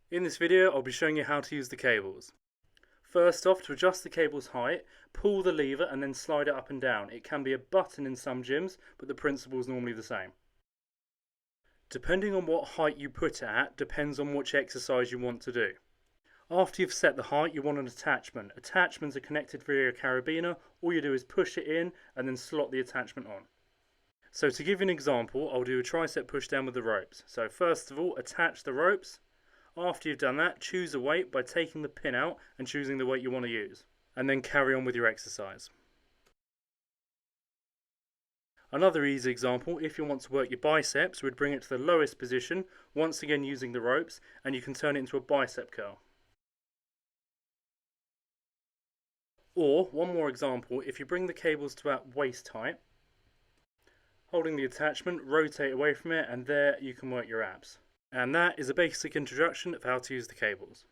In this video, I'll be showing you how to use the cables. First off, to adjust the cable's height, pull the lever and then slide it up and down. It can be a button in some gyms, but the principle is normally the same. Depending on what height you put it at, depends on which exercise you want to do. After you've set the height, you want an attachment. Attachments are connected via a carabiner. All you do is push it in and then slot the attachment on. So to give you an example, I'll do a tricep push down with the ropes. So first of all, attach the ropes. After you've done that, choose a weight by taking the pin out and choosing the weight you want to use. And then carry on with your exercise. Another easy example, if you want to work your biceps, we'd bring it to the lowest position, once again using the ropes, and you can turn it into a bicep curl. Or, one more example, if you bring the cables to about waist height, holding the attachment, rotate away from it, and there you can work your abs. And that is a basic introduction of how to use the cables.